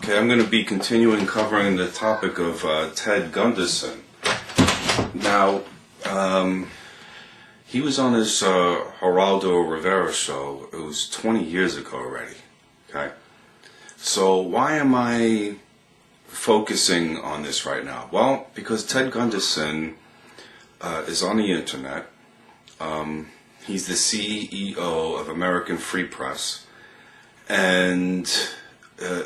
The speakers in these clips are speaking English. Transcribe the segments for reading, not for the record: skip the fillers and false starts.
Okay, I'm going to be continuing covering the topic of Ted Gunderson. Now, he was on his Geraldo Rivera show. It was 20 years ago already. Okay, so why am I focusing on this right now? Well, because Ted Gunderson is on the internet. He's the CEO of American Free Press, and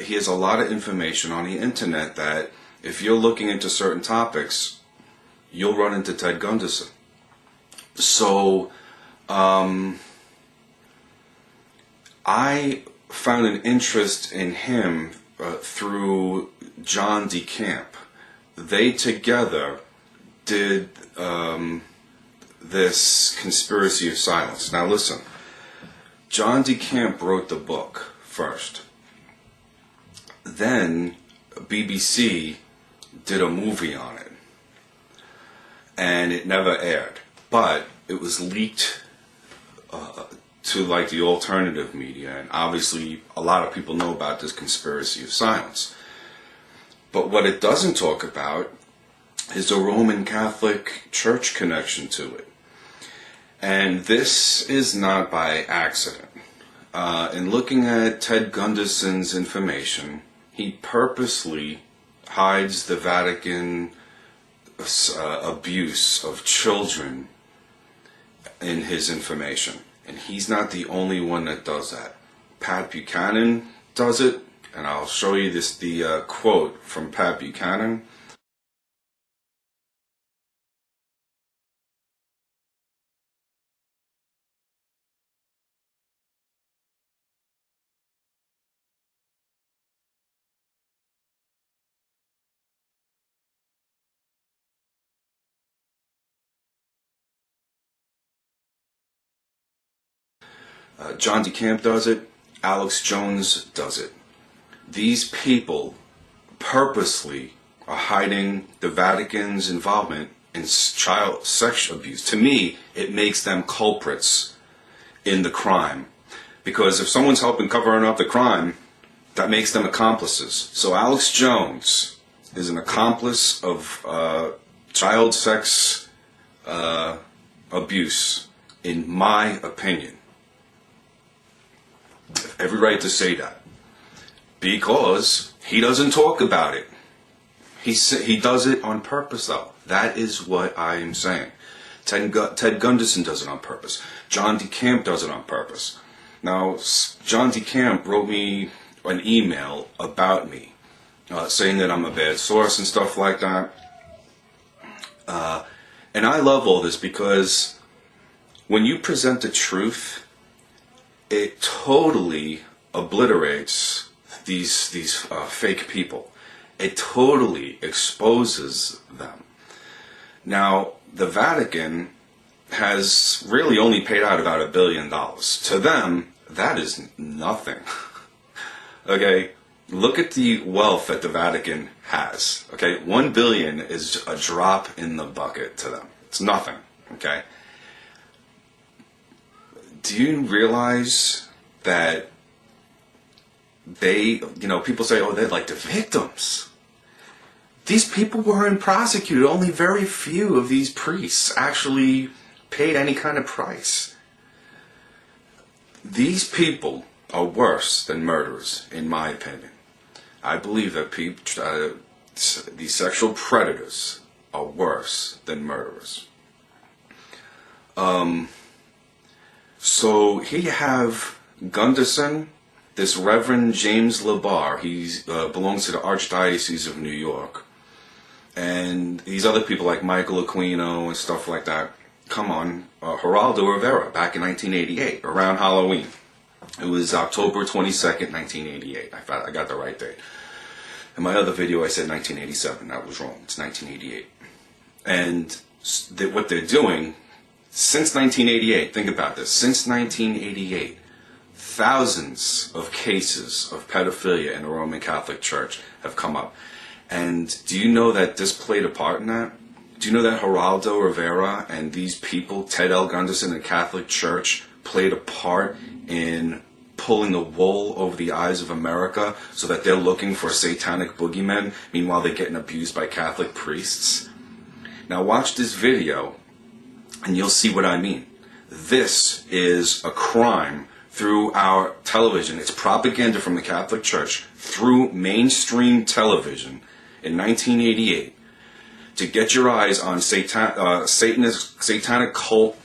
he has a lot of information on the internet that if you're looking into certain topics, you'll run into Ted Gunderson. So I found an interest in him through John DeCamp. They together did this Conspiracy of Silence. Now listen, John DeCamp wrote the book first. Then BBC did a movie on it, and it never aired, but it was leaked to like the alternative media, and obviously a lot of people know about this Conspiracy of Silence. But what it doesn't talk about is a Roman Catholic Church connection to it. And this is not by accident. In looking at Ted Gunderson's information, he purposely hides the Vatican abuse of children in his information. And he's not the only one that does that. Pat Buchanan does it, and I'll show you the quote from Pat Buchanan. John DeCamp does it. Alex Jones does it. These people purposely are hiding the Vatican's involvement in child sex abuse. To me, it makes them culprits in the crime. Because if someone's helping covering up the crime, that makes them accomplices. So Alex Jones is an accomplice of child sex abuse, in my opinion. Every right to say that, because he doesn't talk about it. He does it on purpose, though. That is what I am saying. Ted Gunderson does it on purpose. John DeCamp does it on purpose. Now, John DeCamp wrote me an email about me, saying that I'm a bad source and stuff like that. And I love all this because when you present the truth, it totally obliterates these fake people. It totally exposes them. Now, the Vatican has really only paid out about $1 billion. To them, that is nothing. Okay, look at the wealth that the Vatican has. Okay, $1 billion is a drop in the bucket to them. It's nothing. Okay. Do you realize that they, people say, oh, they're like the victims. These people weren't prosecuted. Only very few of these priests actually paid any kind of price. These people are worse than murderers, in my opinion. I believe that these sexual predators are worse than murderers. So here you have Gunderson, this Reverend James LaBarre. He belongs to the Archdiocese of New York. And these other people like Michael Aquino and stuff like that. Come on, Geraldo Rivera back in 1988, around Halloween. It was October 22nd, 1988. I got the right date. In my other video I said 1987. That was wrong. It's 1988. And what they're doing, since 1988, think about this, since 1988, thousands of cases of pedophilia in the Roman Catholic Church have come up. And do you know that this played a part in that? Do you know that Geraldo Rivera and these people, Ted L. Gunderson and the Catholic Church, played a part in pulling the wool over the eyes of America so that they're looking for satanic boogeymen. Meanwhile, they're getting abused by Catholic priests. Now watch this video and you'll see what I mean. This is a crime through our television. It's propaganda from the Catholic Church through mainstream television in 1988 to get your eyes on satanic cult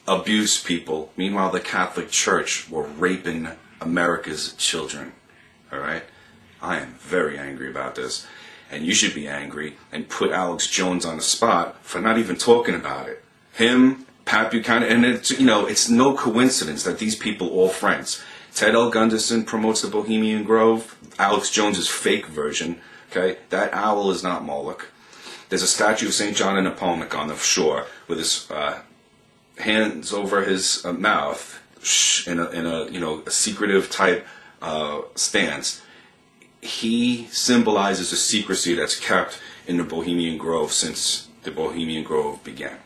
abuse people. Meanwhile, the Catholic Church were raping America's children. All right? I am very angry about this. And you should be angry and put Alex Jones on the spot for not even talking about it. Him, Pat Buchanan, and it's, you know, it's no coincidence that these people all friends. Ted L. Gunderson promotes the Bohemian Grove. Alex Jones' fake version. Okay? That owl is not Moloch. There's a statue of St. John in Nepomuc on the shore with his hands over his mouth in a you know, a secretive type stance. He symbolizes the secrecy that's kept in the Bohemian Grove since the Bohemian Grove began.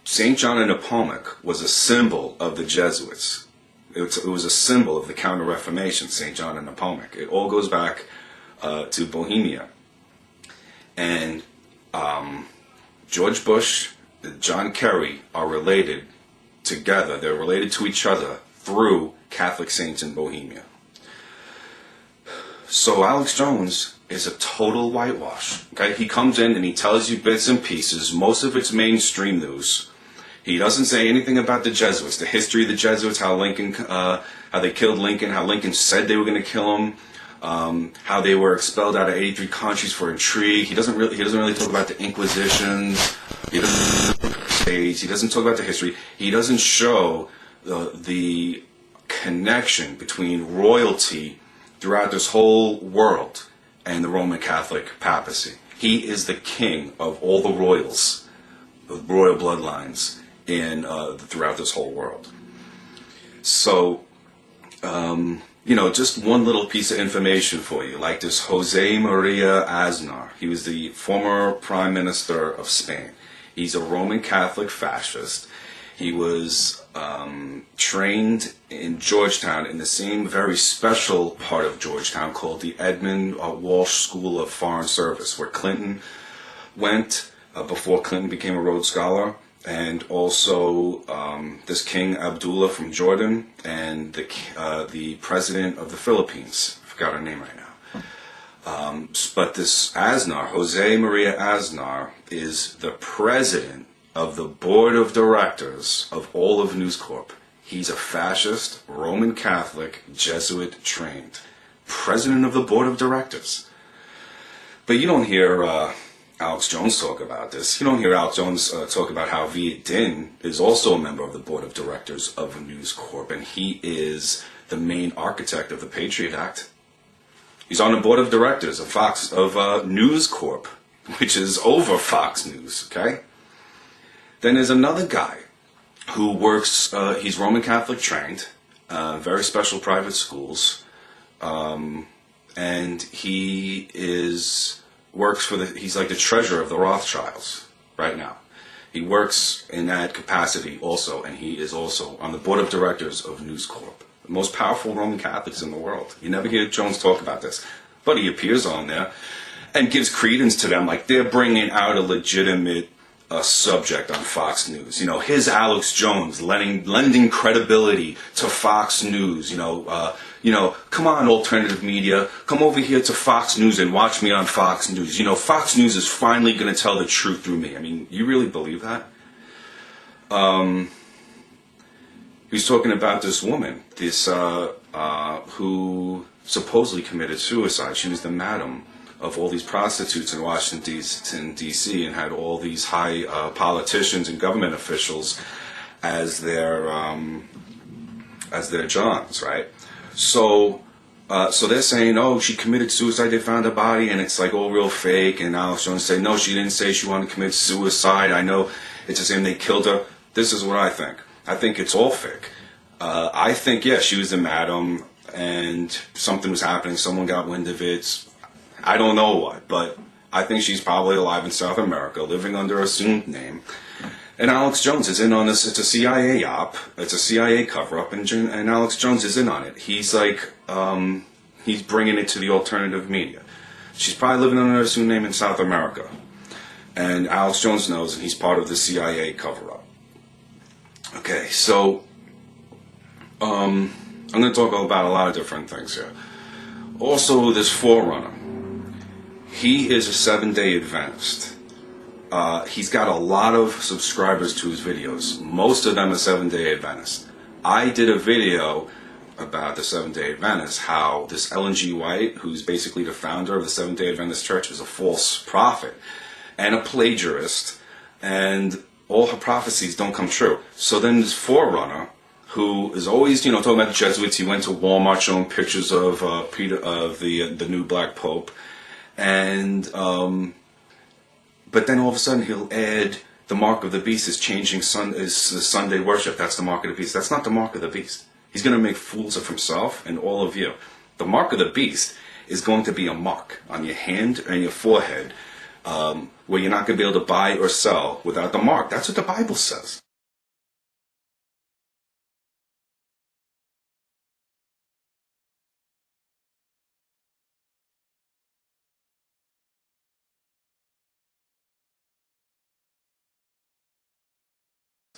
St. John in Nepomuc was a symbol of the Jesuits. It was a symbol of the Counter-Reformation, St. John in Nepomuc. It all goes back to Bohemia. And George Bush, John Kerry are related together. They're related to each other through Catholic saints in Bohemia. So Alex Jones is a total whitewash. Okay, he comes in and he tells you bits and pieces. Most of it's mainstream news. He doesn't say anything about the Jesuits, the history of the Jesuits, how Lincoln, how they killed Lincoln, how Lincoln said they were going to kill him, how they were expelled out of 83 countries for intrigue. He doesn't really talk about the Inquisitions. He doesn't talk about the history. He doesn't show the connection between royalty throughout this whole world and the Roman Catholic papacy. He is the king of all the royals, the royal bloodlines throughout this whole world. So, you know, just one little piece of information for you, like this Jose Maria Aznar. He was the former Prime Minister of Spain. He's a Roman Catholic fascist. He was trained in Georgetown, in the same very special part of Georgetown called the Edmund Walsh School of Foreign Service, where Clinton went before Clinton became a Rhodes Scholar, and also this King Abdullah from Jordan, and the President of the Philippines. I forgot her name right now. But this Aznar, Jose Maria Aznar, is the president of the board of directors of all of News Corp. He's a fascist, Roman Catholic, Jesuit trained. President of the board of directors. But you don't hear Alex Jones talk about this. You don't hear Alex Jones talk about how Viet Dinh is also a member of the board of directors of News Corp, and he is the main architect of the Patriot Act. He's on the board of directors of News Corp, which is over Fox News, okay? Then there's another guy who works, he's Roman Catholic trained, very special private schools, and he works he's like the treasurer of the Rothschilds right now. He works in that capacity also, and he is also on the board of directors of News Corp, the most powerful Roman Catholics in the world. You never hear Jones talk about this, but he appears on there and gives credence to them like they're bringing out a legitimate subject on Fox News. You know, his Alex Jones lending credibility to Fox News. You know, come on, alternative media, come over here to Fox News and watch me on Fox News. You know, Fox News is finally going to tell the truth through me. I mean, you really believe that? He was talking about this woman, who supposedly committed suicide. She was the madam of all these prostitutes in Washington, D.C., and had all these high politicians and government officials as their Johns, right? So they're saying, oh, she committed suicide, they found her body, and it's like all real fake, and Alex Jones say, no, she didn't say she wanted to commit suicide, I know it's the same, they killed her. This is what I think. I think it's all fake. I think, yeah, she was the madam, and something was happening, someone got wind of it, I don't know what, but I think she's probably alive in South America, living under an assumed name. And Alex Jones is in on this. It's a CIA op. It's a CIA cover-up, and Alex Jones is in on it. He's like, he's bringing it to the alternative media. She's probably living under an assumed name in South America. And Alex Jones knows, and he's part of the CIA cover-up. Okay, so I'm going to talk about a lot of different things here. Also, this Forerunner. He is a 7-day Adventist. He's got a lot of subscribers to his videos. Most of them are 7-day Adventists. I did a video about the 7-day Adventists, how this Ellen G. White, who's basically the founder of the 7-day Adventist Church, is a false prophet and a plagiarist, and all her prophecies don't come true. So then this Forerunner, who is always, talking about the Jesuits. He went to Walmart showing pictures of the new black pope, and but then all of a sudden he'll add the mark of the beast is changing is the Sunday worship. That's the mark of the beast. That's not the mark of the beast. He's going to make fools of himself and all of you. The mark of the beast is going to be a mark on your hand and your forehead, where you're not going to be able to buy or sell without the mark. That's what the Bible says.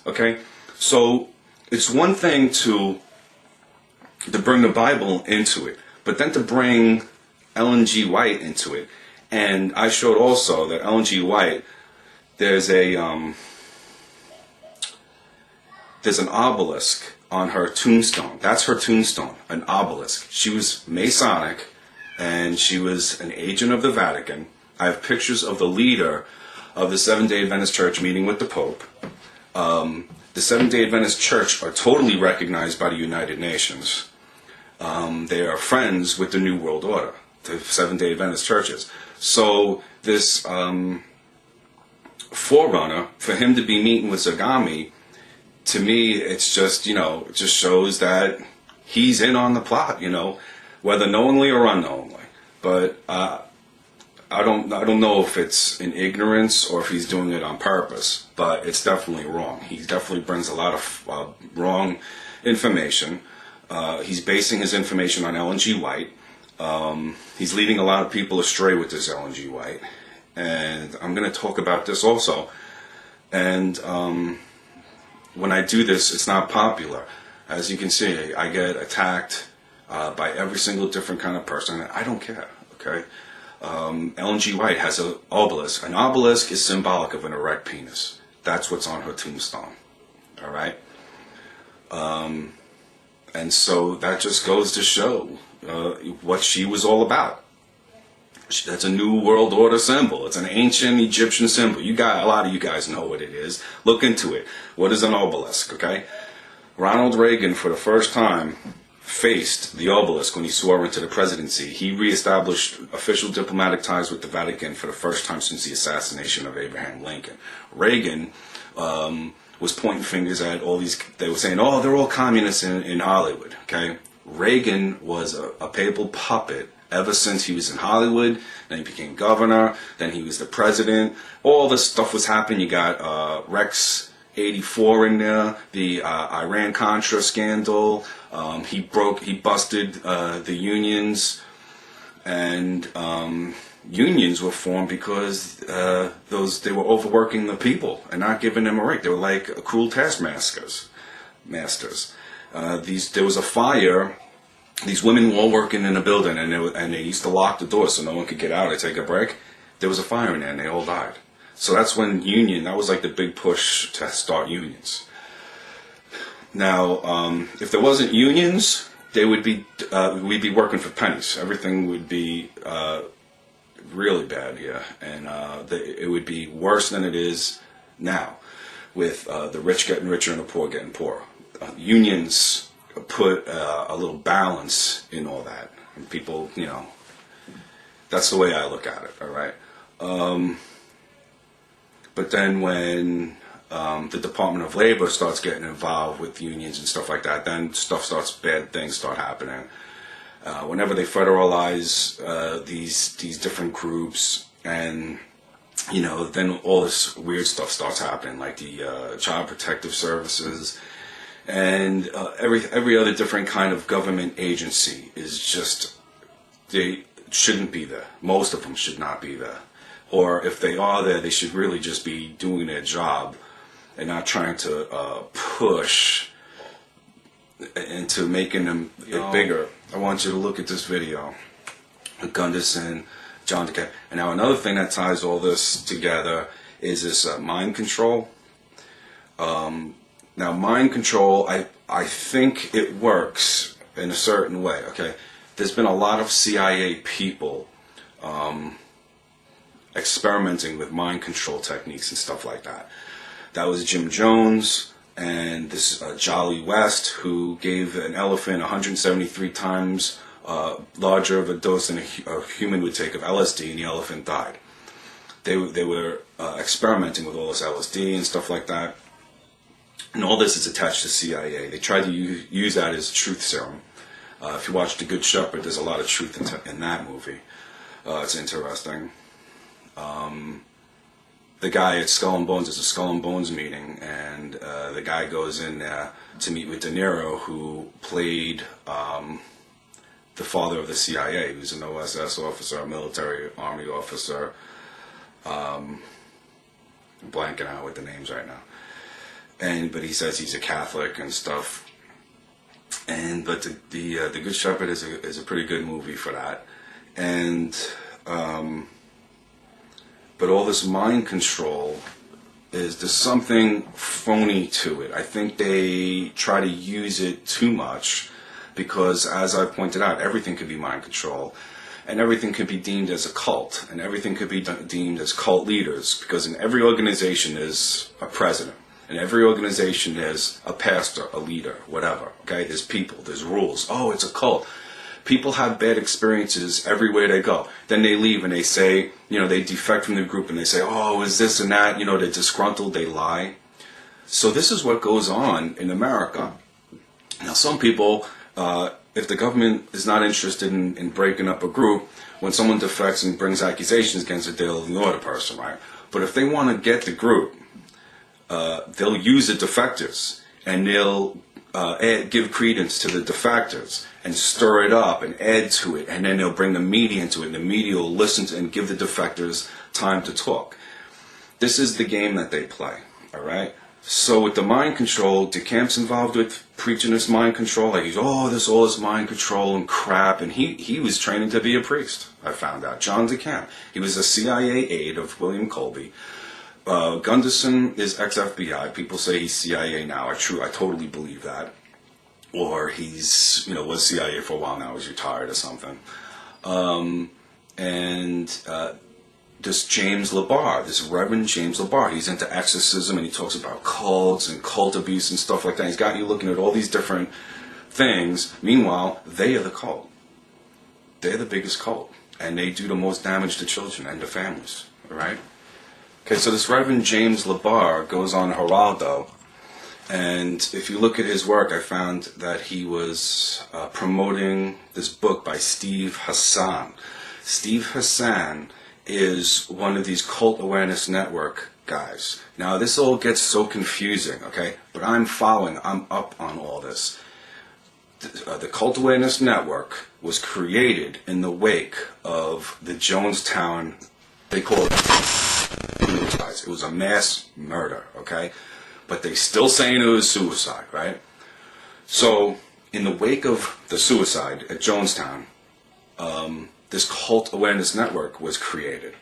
Okay, so it's one thing to bring the Bible into it, but then to bring Ellen G. White into it. And I showed also that Ellen G. White, there's an obelisk on her tombstone. That's her tombstone, an obelisk. She was Masonic, and she was an agent of the Vatican. I have pictures of the leader of the Seventh-day Adventist Church meeting with the Pope. The Seventh-day Adventist Church are totally recognized by the United Nations. They are friends with the New World Order, the Seventh-day Adventist churches. So this Forerunner, for him to be meeting with Zagami, to me, it's just, it just shows that he's in on the plot, whether knowingly or unknowingly. But I don't know if it's in ignorance or if he's doing it on purpose, but it's definitely wrong. He definitely brings a lot of wrong information. He's basing his information on Ellen G. White. He's leading a lot of people astray with this Ellen G. White. And I'm going to talk about this also. And when I do this, it's not popular. As you can see, I get attacked by every single different kind of person. I don't care, okay? Ellen G. White has an obelisk. An obelisk is symbolic of an erect penis. That's what's on her tombstone. All right? And so that just goes to show what she was all about. That's a New World Order symbol. It's an ancient Egyptian symbol. A lot of you guys know what it is. Look into it. What is an obelisk, okay? Ronald Reagan, for the first time, faced the obelisk when he swore into the presidency. He reestablished official diplomatic ties with the Vatican for the first time since the assassination of Abraham Lincoln. Reagan was pointing fingers at all these. They were saying, "Oh, they're all communists in Hollywood." Okay, Reagan was a papal puppet ever since he was in Hollywood. Then he became governor. Then he was the president. All this stuff was happening. You got Rex 84 in there, the Iran-Contra scandal. He busted the unions, and unions were formed because they were overworking the people and not giving them a break. They were like cruel taskmasters. There was a fire. These women were all working in a building, and they used to lock the door so no one could get out or take a break. There was a fire in there, and they all died. So that's when that was like the big push to start unions. Now, if there wasn't unions, we'd be working for pennies. Everything would be really bad here, and it would be worse than it is now, with the rich getting richer and the poor getting poorer. Unions put a little balance in all that, and people, that's the way I look at it. All right. But then when the Department of Labor starts getting involved with unions and stuff like that, then bad things start happening. Whenever they federalize these different groups and you know, then all this weird stuff starts happening, like the Child Protective Services and every other different kind of government agency is just, they shouldn't be there. Most of them should not be there. Or if they are there, they should really just be doing their job and not trying to push into making them it bigger. I want you to look at this video. Gunderson, John DeCamp. And now another thing that ties all this together is this mind control. Now mind control, I think it works in a certain way, okay? There's been a lot of CIA people experimenting with mind control techniques and stuff like that. That was Jim Jones and this Jolly West, who gave an elephant 173 times larger of a dose than a human would take of LSD, and the elephant died. They were experimenting with all this LSD and stuff like that, and all this is attached to CIA. They tried to use that as truth serum. If you watch The Good Shepherd, there's a lot of truth in that movie. It's interesting. The guy at Skull and Bones, it's a Skull and Bones meeting, and the guy goes in there to meet with De Niro, who played the father of the CIA. He was an OSS officer, a military army officer. I'm blanking out with the names right now. But he says he's a Catholic and stuff. But the Good Shepherd is a pretty good movie for that. And but all this mind control there's something phony to it. I think they try to use it too much because, as I pointed out, everything could be mind control, and everything could be deemed as a cult, and everything could be deemed as cult leaders, because in every organization there's a president. In every organization there's a pastor, a leader, whatever. Okay, there's people, there's rules. Oh, it's a cult. People have bad experiences everywhere they go. Then they leave and they say, they defect from the group and they say, oh, is this and that, they're disgruntled, they lie. So this is what goes on in America. Now some people, if the government is not interested in breaking up a group, when someone defects and brings accusations against it, they'll ignore the person, right? But if they want to get the group, they'll use the defectors and they'll give credence to the defectors and stir it up and add to it, and then they'll bring the media into it, and the media will listen to and give the defectors time to talk. This is the game that they play, all right? So with the mind control, DeCamp's involved with preaching this mind control, like this all is mind control and crap, and he was training to be a priest, I found out. John DeCamp. He was a CIA aide of William Colby. Gunderson is ex-FBI. People say he's CIA now. I totally believe that. Or he's, was CIA for a while now. He's retired or something. This James LaBar, this Reverend James LaBar, he's into exorcism and he talks about cults and cult abuse and stuff like that. He's got you looking at all these different things. Meanwhile, they are the cult. They're the biggest cult. And they do the most damage to children and to families. All right? Okay, so this Reverend James LaBar goes on Geraldo, and if you look at his work, I found that he was promoting this book by Steve Hassan. Steve Hassan is one of these Cult Awareness Network guys. Now, this all gets so confusing, okay? But I'm up on all this. The Cult Awareness Network was created in the wake of the Jonestown, they call it, it was a mass murder, okay? But they still saying it was suicide, right? So, in the wake of the suicide at Jonestown, this Cult Awareness Network was created.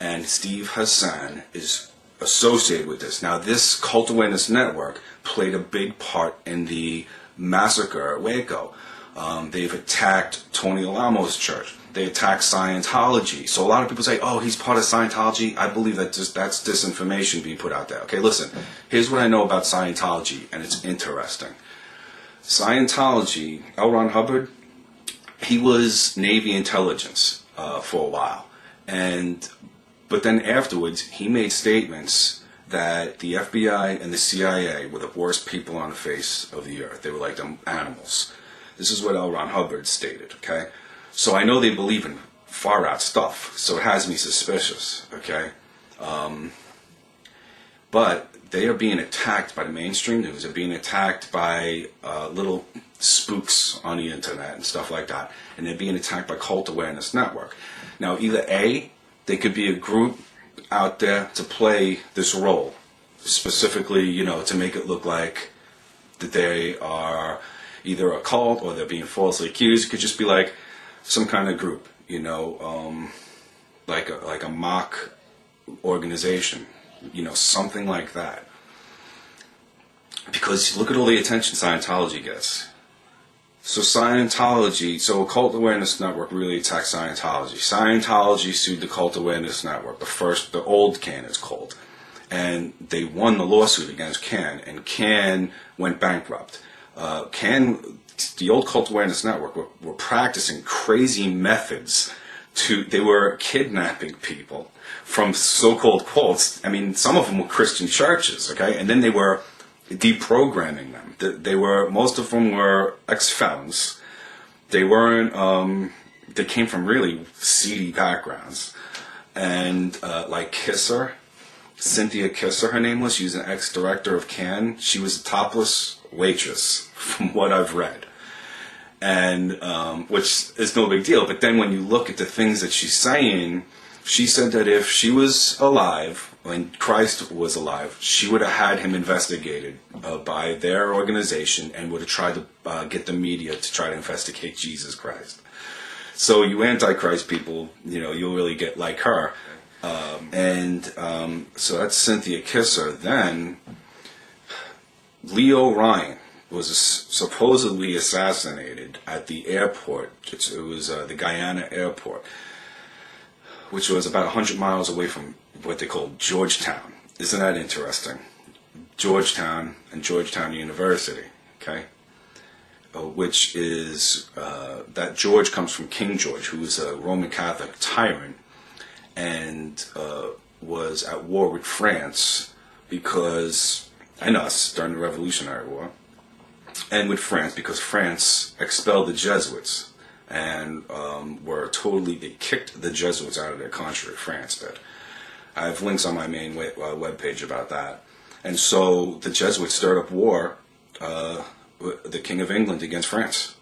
And Steve Hassan is associated with this. Now, this Cult Awareness Network played a big part in the massacre at Waco. They've attacked Tony Alamo's church. They attack Scientology. So a lot of people say, oh, he's part of Scientology. I believe that that's disinformation being put out there. Okay, listen, here's what I know about Scientology, and it's interesting. Scientology, L. Ron Hubbard, he was Navy intelligence for a while. But then afterwards, he made statements that the FBI and the CIA were the worst people on the face of the earth. They were like them animals. This is what L. Ron Hubbard stated, okay? So I know they believe in far-out stuff, so it has me suspicious, okay? But they are being attacked by the mainstream news. They're being attacked by little spooks on the internet and stuff like that. And they're being attacked by Cult Awareness Network. Now, either A, they could be a group out there to play this role, specifically, you know, to make it look like that they are either a cult or they're being falsely accused. It could just be like some kind of group, you know, like a mock organization, you know, something like that. Because look at all the attention Scientology gets. So Scientology, so Cult Awareness Network really attacked Scientology. Scientology sued the Cult Awareness Network, the old CAN is called. And they won the lawsuit against CAN, and CAN went bankrupt. The old Cult Awareness Network were practicing crazy methods they were kidnapping people from so-called cults. I mean, some of them were Christian churches, okay? And then they were deprogramming them. Most of them were ex-felons. They weren't, they came from really seedy backgrounds. And, like Cynthia Kisser, her name was. She was an ex-director of CAN. She was a topless waitress, from what I've read. And, which is no big deal. But then when you look at the things that she's saying, she said that if she was alive, when Christ was alive, she would have had him investigated by their organization and would have tried to get the media to try to investigate Jesus Christ. So you Antichrist people, you know, you'll really get like her. So that's Cynthia Kisser. Then Leo Ryan was supposedly assassinated at the airport. It was the Guyana airport, which was about 100 miles away from what they call Georgetown. Isn't that interesting? Georgetown and Georgetown University, okay? Which is, that George comes from King George, who was a Roman Catholic tyrant and was at war with France and us during the Revolutionary War, and with France because France expelled the Jesuits and they kicked the Jesuits out of their country. France did. I have links on my main webpage about that. And so the Jesuits stirred up war, the King of England against France.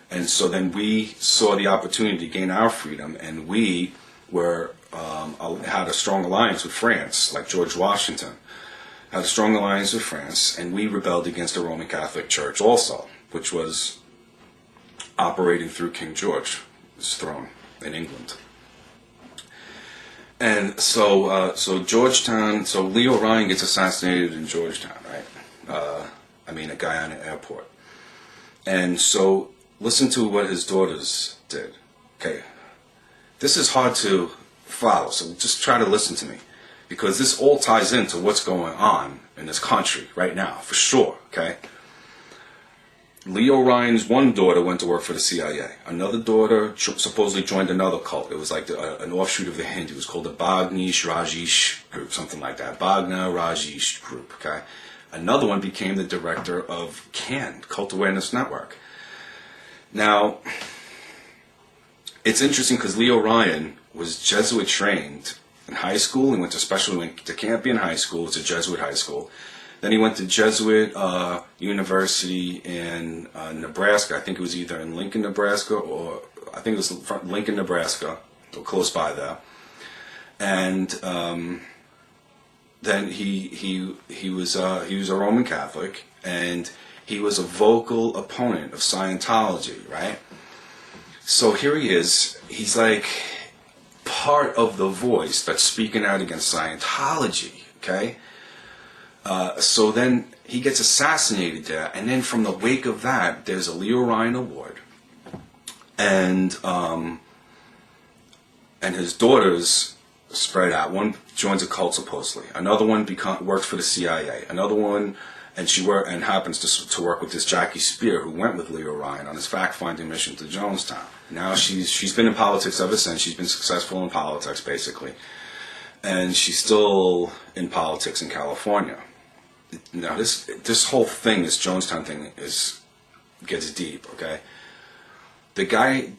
And so then we saw the opportunity to gain our freedom, and we had a strong alliance with France, like George Washington had a strong alliance with France, and we rebelled against the Roman Catholic Church also, which was operating through King George's throne in England. And so Georgetown, so Leo Ryan gets assassinated in Georgetown, right? At Guyana airport. And so listen to what his daughters did. Okay, this is hard to follow, so just try to listen to me, because this all ties into what's going on in this country right now, for sure, okay? Leo Ryan's one daughter went to work for the CIA. Another daughter supposedly joined another cult. It was like an offshoot of the Hindu. It was called the Bhagnish Rajesh group, something like that. Bhagna Rajesh group, okay? Another one became the director of CAN, Cult Awareness Network. Now, it's interesting because Leo Ryan was Jesuit trained in high school. He went to Campion High School. It's a Jesuit high school. Then he went to Jesuit University in Nebraska. I think it was either in Lincoln, Nebraska, or I think it was Lincoln, Nebraska, or close by there. And then he was a Roman Catholic, and he was a vocal opponent of Scientology, right? So here he is. He's like part of the voice that's speaking out against Scientology, okay? So then he gets assassinated there, and then from the wake of that, there's a Leo Ryan Award, and his daughters spread out. One joins a cult supposedly. Another one works for the CIA. Another one, and happens to work with this Jackie Spear, who went with Leo Ryan on his fact-finding mission to Jonestown. Now she's been in politics ever since. She's been successful in politics, basically, and she's still in politics in California. Now this whole thing, this Jonestown thing, gets deep. Okay, the guy,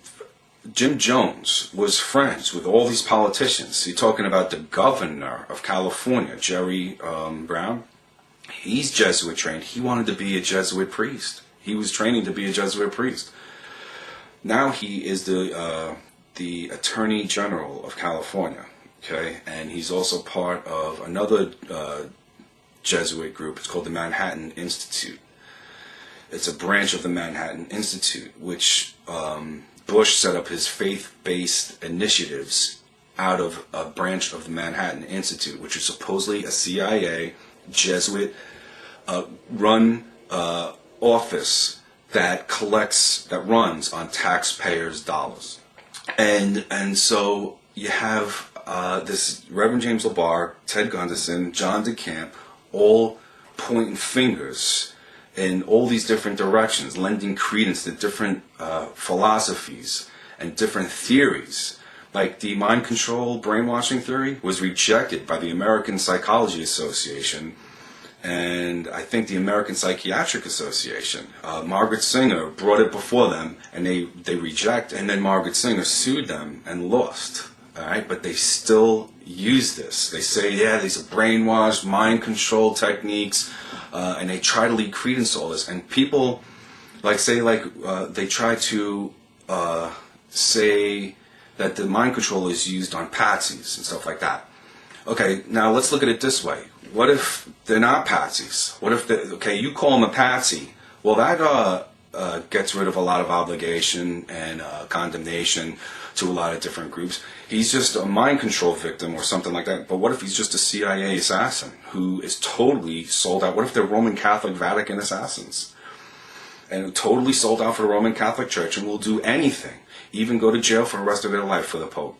Jim Jones was friends with all these politicians. You're talking about the governor of California, Jerry Brown. He's Jesuit trained. He wanted to be a Jesuit priest. He was training to be a Jesuit priest. Now he is the Attorney General of California. Okay, and he's also part of another Jesuit group. It's called the Manhattan Institute. It's a branch of the Manhattan Institute, which Bush set up his faith-based initiatives out of a branch of the Manhattan Institute, which is supposedly a CIA Jesuit run office that runs on taxpayers' dollars. And so you have this Reverend James LaBar, Ted Gunderson, John DeCamp, all pointing fingers in all these different directions, lending credence to different philosophies and different theories. Like the mind control brainwashing theory was rejected by the American Psychology Association and I think the American Psychiatric Association. Margaret Singer brought it before them and they reject, and then Margaret Singer sued them and lost. All right, but they still use this. They say, yeah, these are brainwashed, mind control techniques, and they try to lead credence to all this. And people, they try to say that the mind control is used on patsies and stuff like that. Okay, now let's look at it this way. What if they're not patsies? What if you call them a patsy? Well, that gets rid of a lot of obligation and condemnation to a lot of different groups. He's just a mind control victim or something like that. But what if he's just a CIA assassin who is totally sold out? What if they're Roman Catholic Vatican assassins and totally sold out for the Roman Catholic Church and will do anything, even go to jail for the rest of their life for the Pope?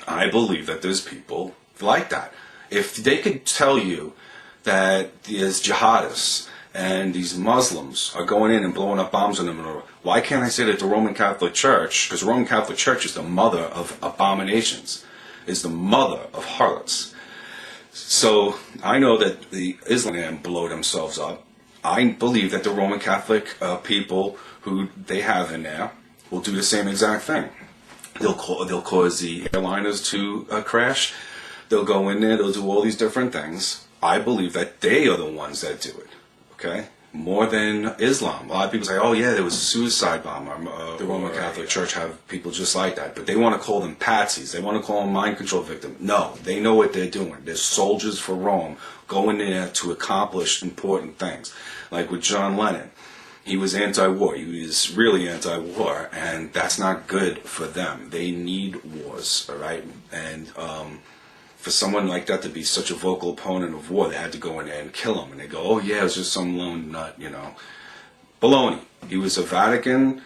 I believe that there's people like that. If they could tell you that these jihadists and these Muslims are going in and blowing up bombs on them, why can't I say that the Roman Catholic Church, because the Roman Catholic Church is the mother of abominations, is the mother of harlots. So I know that the Islam blow themselves up. I believe that the Roman Catholic people who they have in there will do the same exact thing. They'll cause the airliners to crash. They'll go in there, they'll do all these different things. I believe that they are the ones that do it, okay? More than Islam. A lot of people say, oh yeah, there was a suicide bomb. The Roman Catholic Church have people just like that. But they want to call them patsies. They want to call them mind control victims. No, they know what they're doing. They're soldiers for Rome, going there to accomplish important things. Like with John Lennon. He was anti-war. He was really anti-war. And that's not good for them. They need wars, all right? And for someone like that to be such a vocal opponent of war, they had to go in there and kill him. And they go, oh yeah, it was just some lone nut, Baloney. He was a Vatican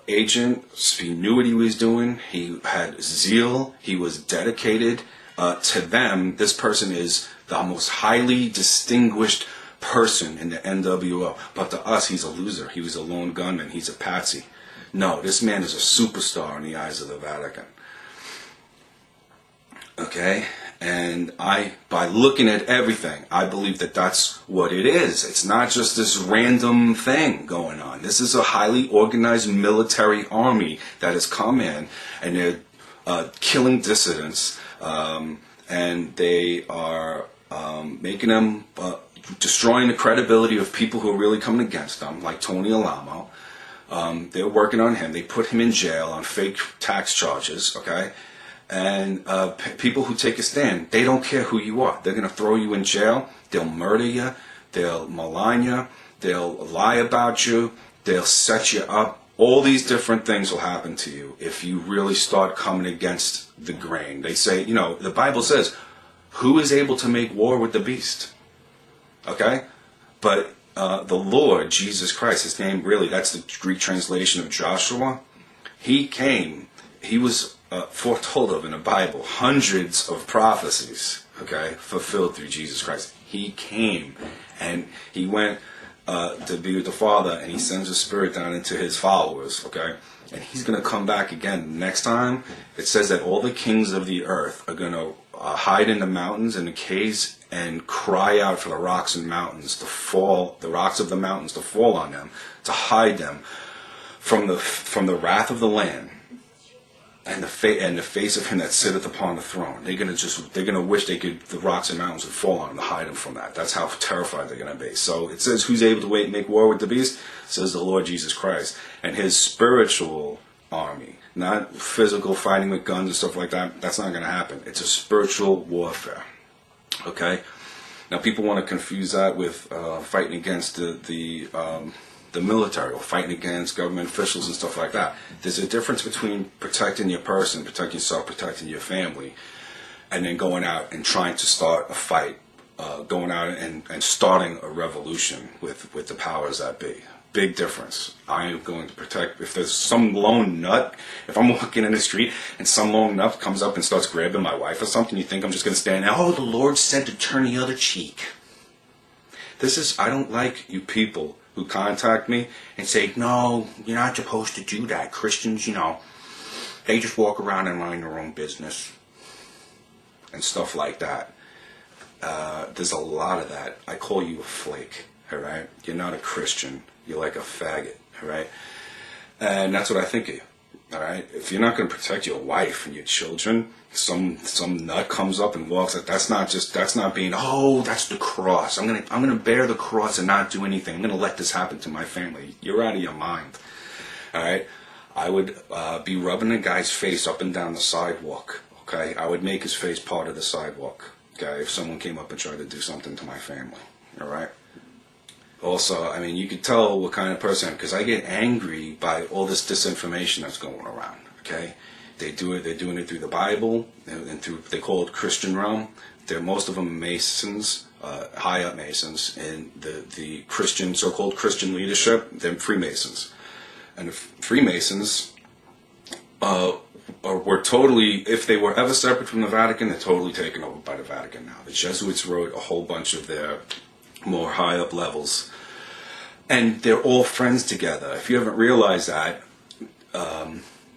agent. He knew what he was doing. He had zeal. He was dedicated. To them, this person is the most highly distinguished person in the NWO. But to us, he's a loser. He was a lone gunman. He's a patsy. No, this man is a superstar in the eyes of the Vatican. Okay, and by looking at everything, I believe that that's what it is. It's not just this random thing going on. This is a highly organized military army that has come in, and they're killing dissidents, and they are making them, destroying the credibility of people who are really coming against them, like Tony Alamo. They're working on him. They put him in jail on fake tax charges, okay? And people who take a stand, they don't care who you are. They're going to throw you in jail. They'll murder you. They'll malign you. They'll lie about you. They'll set you up. All these different things will happen to you if you really start coming against the grain. They say, the Bible says, who is able to make war with the beast? Okay? But the Lord, Jesus Christ, his name really, that's the Greek translation of Joshua. He came, he was foretold of in the Bible, hundreds of prophecies, okay, fulfilled through Jesus Christ. He came and he went to be with the Father, and he sends his Spirit down into his followers, okay, and he's going to come back again. Next time, it says that all the kings of the earth are going to hide in the mountains and the caves and cry out for the rocks and mountains to fall, the rocks of the mountains to fall on them, to hide them from the wrath of the Lamb and the face of him that sitteth upon the throne. They're gonna wish the rocks and mountains would fall on them to hide them from that. That's how terrified they're gonna be. So it says, who's able to make war with the beast? It says the Lord Jesus Christ and his spiritual army, not physical fighting with guns and stuff like that. That's not gonna happen. It's a spiritual warfare. Okay. Now people want to confuse that with fighting against the military or fighting against government officials and stuff like that. There's a difference between protecting your person, protecting yourself, protecting your family, and then going out and trying to start a fight, going out and starting a revolution with the powers that be. Big difference. I am going to protect, if there's some lone nut, if I'm walking in the street and some lone nut comes up and starts grabbing my wife or something, you think I'm just going to stand there, oh, the Lord said to turn the other cheek. I don't like you people who contact me and say, no, you're not supposed to do that. Christians, they just walk around and mind their own business and stuff like that. There's a lot of that. I call you a flake, all right? You're not a Christian. You're like a faggot, all right? And that's what I think of you, all right? If you're not going to protect your wife and your children, some nut comes up and walks. That's not being, oh, that's the cross. I'm gonna bear the cross and not do anything. I'm gonna let this happen to my family. You're out of your mind, all right? I would be rubbing a guy's face up and down the sidewalk, okay? I would make his face part of the sidewalk, okay? If someone came up and tried to do something to my family, all right? Also, I mean, you could tell what kind of person I am because I get angry by all this disinformation that's going around, okay? They're doing it through the Bible and through, they call it Christian realm. Most of them Masons, high up Masons, and the Christian, so-called Christian leadership, they're Freemasons. And the Freemasons were totally, if they were ever separate from the Vatican, they're totally taken over by the Vatican now. The Jesuits wrote a whole bunch of their more high up levels. And they're all friends together. If you haven't realized that,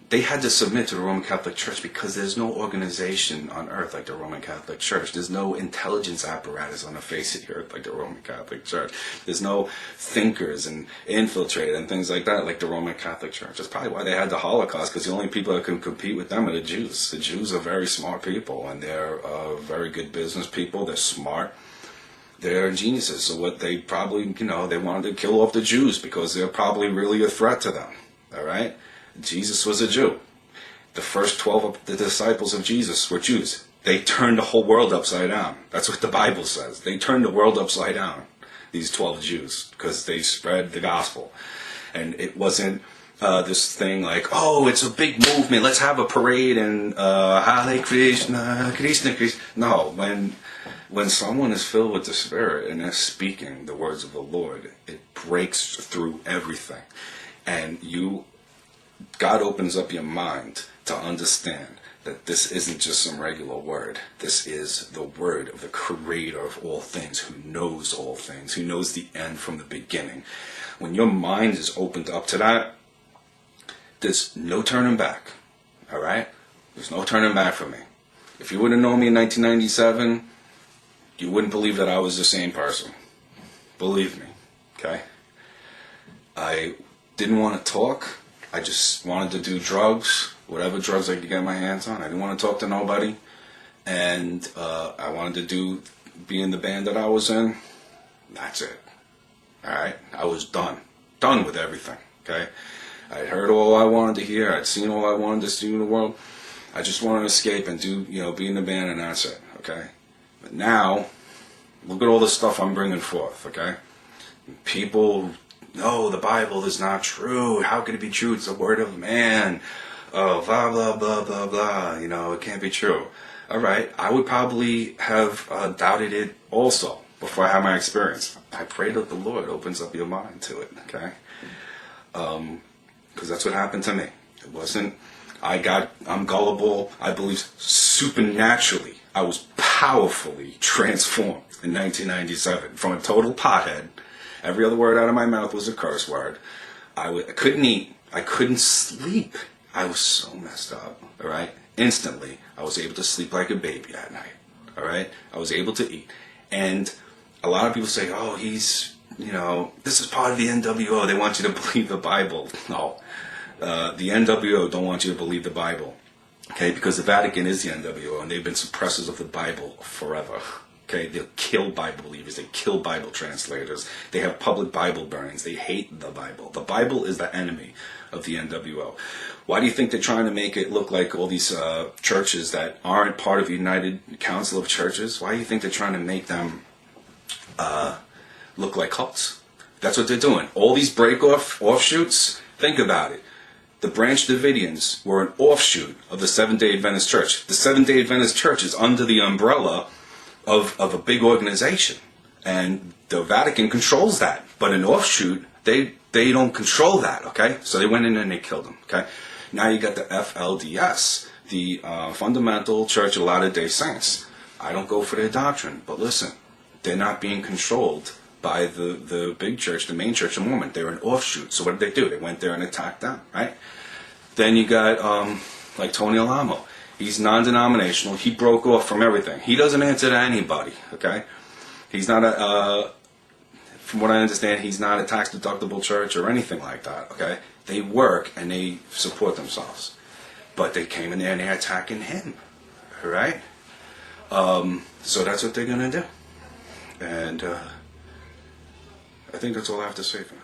they had to submit to the Roman Catholic Church because there's no organization on earth like the Roman Catholic Church. There's no intelligence apparatus on the face of the earth like the Roman Catholic Church. There's no thinkers and infiltrators and things like that like the Roman Catholic Church. That's probably why they had the Holocaust, because the only people that can compete with them are the Jews. The Jews are very smart people, and they're very good business people. They're smart. They're geniuses. So what they probably, they wanted to kill off the Jews because they're probably really a threat to them. All right? Jesus was a Jew. The first 12 of the disciples of Jesus were Jews. They turned the whole world upside down. That's what the Bible says. They turned the world upside down, these 12 Jews, because they spread the gospel. And it wasn't this thing like, oh, it's a big movement, let's have a parade and Hare Krishna, Krishna, Krishna. No, when someone is filled with the Spirit and they're speaking the words of the Lord, it breaks through everything. And God opens up your mind to understand that this isn't just some regular word. This is the word of the Creator of all things, who knows all things, who knows the end from the beginning. When your mind is opened up to that, there's no turning back. All right? There's no turning back for me. If you would have known me in 1997, you wouldn't believe that I was the same person. Believe me. Okay? I didn't want to talk. I just wanted to do drugs, whatever drugs I could get my hands on. I didn't want to talk to nobody. And I wanted to be in the band that I was in. That's it. All right? I was done. Done with everything. Okay? I'd heard all I wanted to hear. I'd seen all I wanted to see in the world. I just wanted to escape and be in the band, and that's it. Okay? But now, look at all the stuff I'm bringing forth. Okay? People, no, the Bible is not true. How could it be true? It's the word of man. Oh, blah, blah, blah, blah, blah. It can't be true. All right, I would probably have doubted it also before I had my experience. I pray that the Lord opens up your mind to it, okay? Because that's what happened to me. It wasn't, I'm gullible. I believe supernaturally I was powerfully transformed in 1997 from a total pothead. Every other word out of my mouth was a curse word. I couldn't eat. I couldn't sleep. I was so messed up, all right? Instantly, I was able to sleep like a baby at night, all right? I was able to eat. And a lot of people say, oh, he's this is part of the NWO. They want you to believe the Bible. No. The NWO don't want you to believe the Bible. Okay, because the Vatican is the NWO, and they've been suppressors of the Bible forever. Okay, they'll kill Bible believers. They kill Bible translators. They have public Bible burnings. They hate the Bible. The Bible is the enemy of the NWO. Why do you think they're trying to make it look like all these churches that aren't part of the United Council of Churches? Why do you think they're trying to make them look like cults? That's what they're doing. All these offshoots, think about it. The Branch Davidians were an offshoot of the Seventh-day Adventist Church. The Seventh-day Adventist Church is under the umbrella of a big organization. And the Vatican controls that. But an offshoot, they don't control that, okay? So they went in and they killed them, okay? Now you got the FLDS, the Fundamental Church of Latter-day Saints. I don't go for their doctrine, but listen, they're not being controlled by the big church, the main church of Mormon. They're an offshoot. So what did they do? They went there and attacked them, right? Then you got like Tony Alamo. He's non-denominational. He broke off from everything. He doesn't answer to anybody, okay? He's not from what I understand, he's not a tax-deductible church or anything like that, okay? They work and they support themselves. But they came in there and they're attacking him, all right? So that's what they're going to do. And I think that's all I have to say for now.